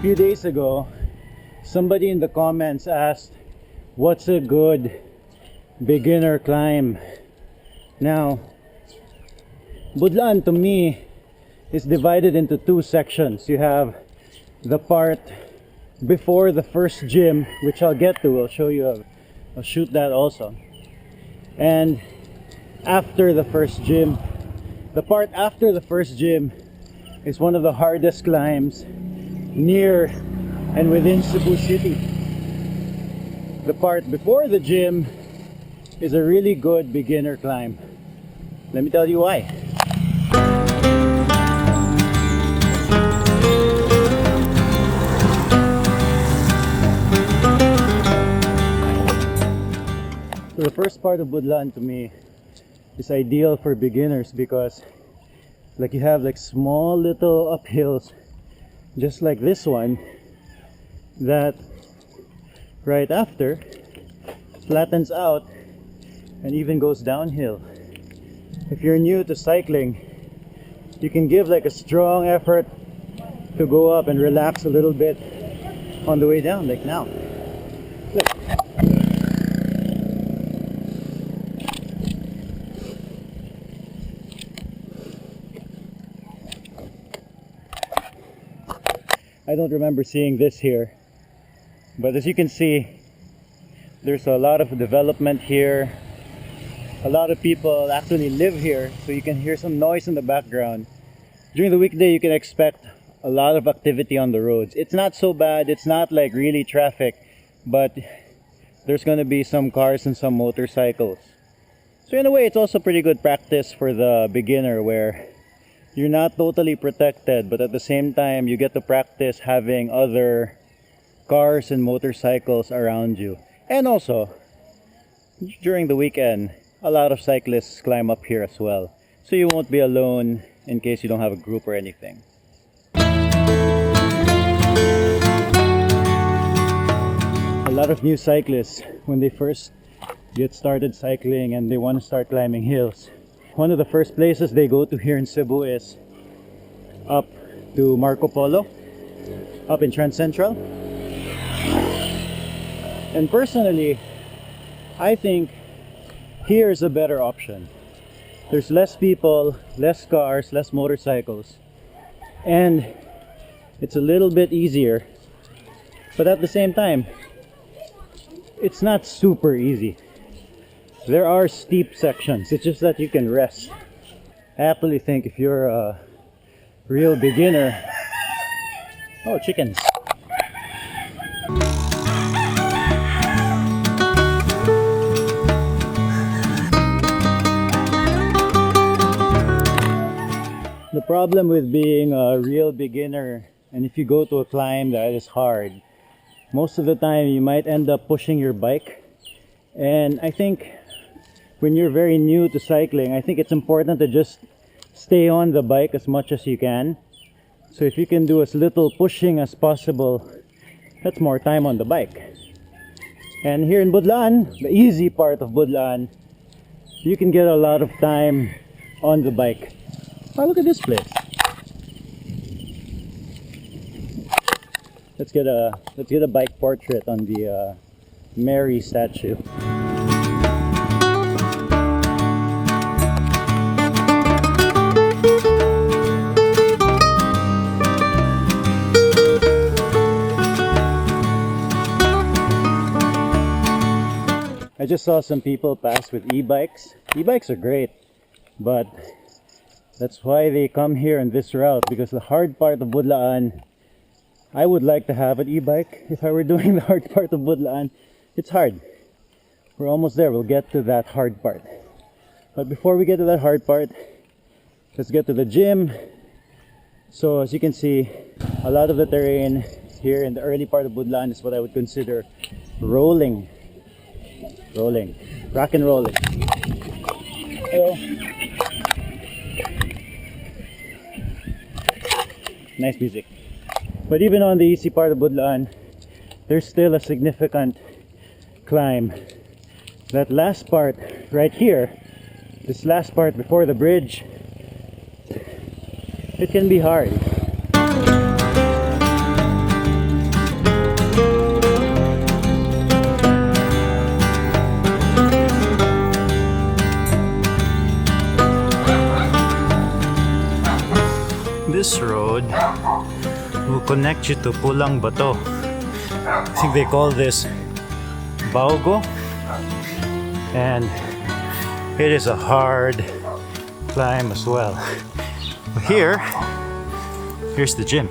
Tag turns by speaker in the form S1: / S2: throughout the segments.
S1: few days ago, somebody in the comments asked, what's a good beginner climb? Now, Budlaan to me is divided into two sections. You have the part before the first gym, which I'll get to. I'll show you, I'll shoot that also. And after the first gym. The part after the first gym is one of the hardest climbs near and within Cebu City. The part before the gym is a really good beginner climb. Let me tell you why. So the first part of Budlaan to me is ideal for beginners because like you have like small little uphills just like this one that right after flattens out and even goes downhill. If you're new to cycling, you can give like a strong effort to go up and relax a little bit on the way down, like now. Look. I don't remember seeing this here, but as you can see, there's a lot of development here. A lot of people actually live here, so you can hear some noise in the background. During the weekday, you can expect a lot of activity on the roads. It's not so bad, it's not like really traffic, but there's going to be some cars and some motorcycles. So in a way, it's also pretty good practice for the beginner where you're not totally protected, but at the same time you get to practice having other cars and motorcycles around you. And also, during the weekend, a lot of cyclists climb up here as well. So you won't be alone in case you don't have a group or anything. A lot of new cyclists, when they first get started cycling and they want to start climbing hills, one of the first places they go to here in Cebu is up to Marco Polo, up in Trans Central. And personally, I think here's a better option. There's less people, less cars, less motorcycles, and it's a little bit easier. But at the same time, it's not super easy. There are steep sections, it's just that you can rest. I actually think if you're a real beginner... Oh, chickens! The problem with being a real beginner, and if you go to a climb that is hard, most of the time you might end up pushing your bike. And I think when you're very new to cycling, I think it's important to just stay on the bike as much as you can. So if you can do as little pushing as possible, that's more time on the bike. And here in Budlaan, the easy part of Budlaan, you can get a lot of time on the bike. Oh, look at this place. Let's get a bike portrait on the Mary statue. I just saw some people pass with e-bikes. E-bikes are great, but that's why they come here on this route, because the hard part of Budlaan, I would like to have an e-bike if I were doing the hard part of Budlaan. It's hard. We're almost there. We'll get to that hard part. But before we get to that hard part, let's get to the gym. So as you can see, a lot of the terrain here in the early part of Budlaan is what I would consider rolling. Rock and rolling. Hello. Nice music. But even on the easy part of Budlaan, there's still a significant climb. That last part right here, this last part before the bridge, it can be hard. connect you to Pulang Bato. I think they call this Balgo, and it is a hard climb as well. But here's the gym.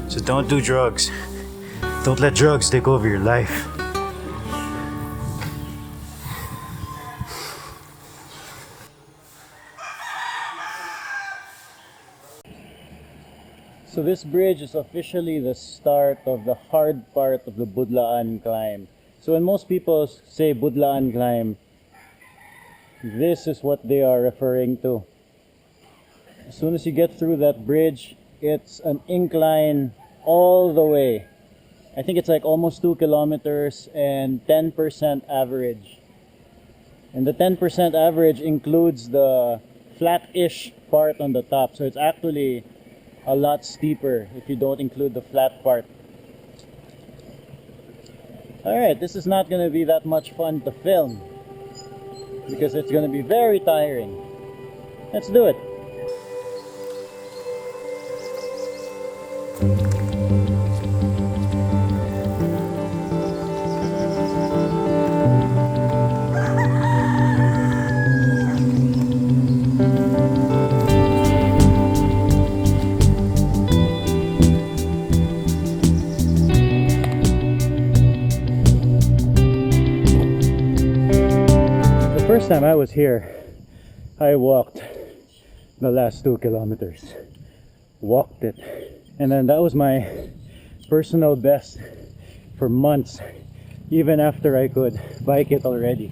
S1: So don't do drugs. Don't let drugs take over your life. So this bridge is officially the start of the hard part of the Budlaan climb. So when most people say Budlaan climb, this is what they are referring to. As soon as you get through that bridge, it's an incline all the way. I think it's like almost 2 kilometers and 10% average. And the 10% average includes the flat-ish part on the top. So it's actually a lot steeper if you don't include the flat part. Alright, this is not going to be that much fun to film because it's going to be very tiring. Let's do it. First time I was here, I walked the last 2 kilometers. Walked it. And then that was my personal best for months, even after I could bike it already.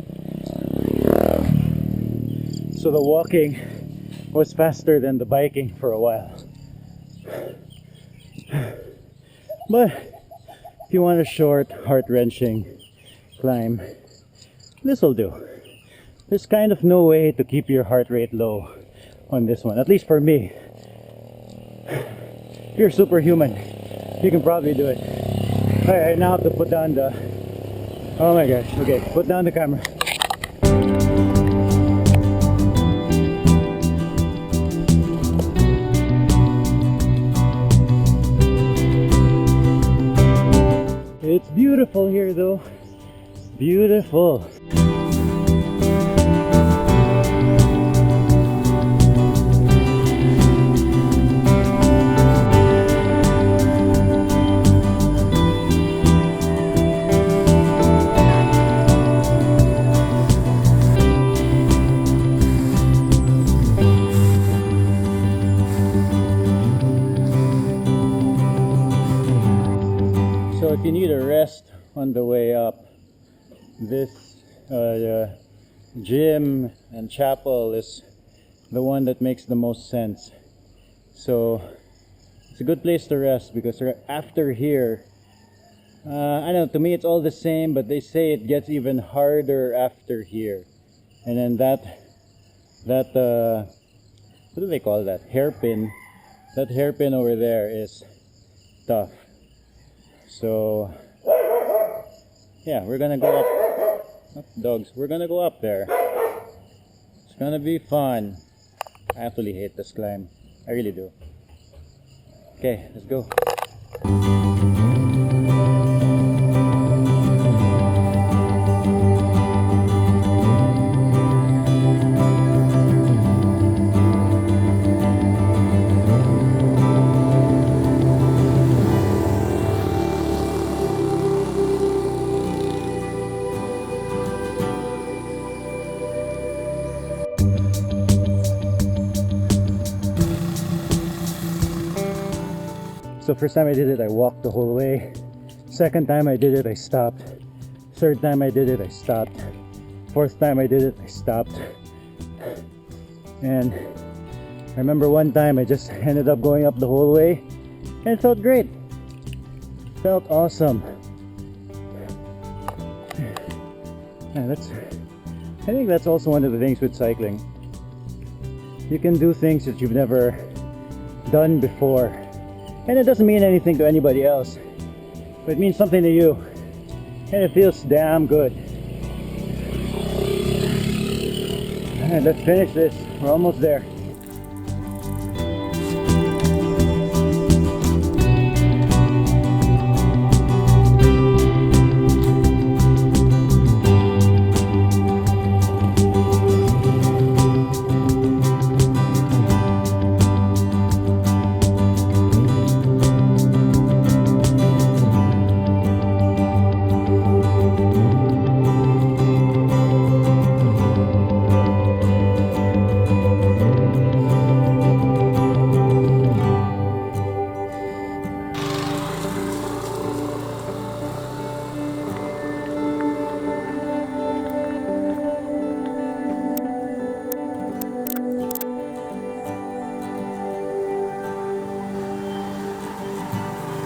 S1: So the walking was faster than the biking for a while. But if you want a short, heart-wrenching climb, this will do. There's kind of no way to keep your heart rate low on this one, at least for me. If you're superhuman, you can probably do it. Alright, now I have to put down the... Oh my gosh, okay, put down the camera. It's beautiful here though. Beautiful. So if you need a rest on the way up, this gym and chapel is the one that makes the most sense. So it's a good place to rest because after here, I don't know, to me it's all the same, but they say it gets even harder after here. And then that what do they call that? Hairpin. That hairpin over there is tough. So yeah, we're gonna go up. Dogs, we're gonna go up there. It's gonna be fun. I absolutely hate this climb. I really do. Okay, let's go. So first time I did it, I walked the whole way. Second time I did it, I stopped. Third time I did it, I stopped. Fourth time I did it, I stopped. And I remember one time I just ended up going up the whole way and it felt great. Felt awesome. Yeah, I think that's also one of the things with cycling. You can do things that you've never done before. And it doesn't mean anything to anybody else, but it means something to you. And it feels damn good. Alright, let's finish this. We're almost there.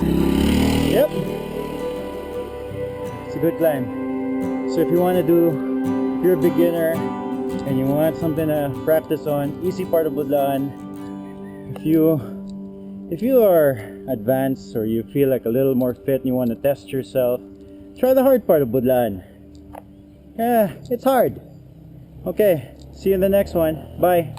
S1: Yep. It's a good climb. So if you want to do, if you're a beginner and you want something to practice on, easy part of Budlaan. If you are advanced or you feel like a little more fit and you want to test yourself, try the hard part of Budlaan. Yeah, it's hard. Okay, see you in the next one. Bye.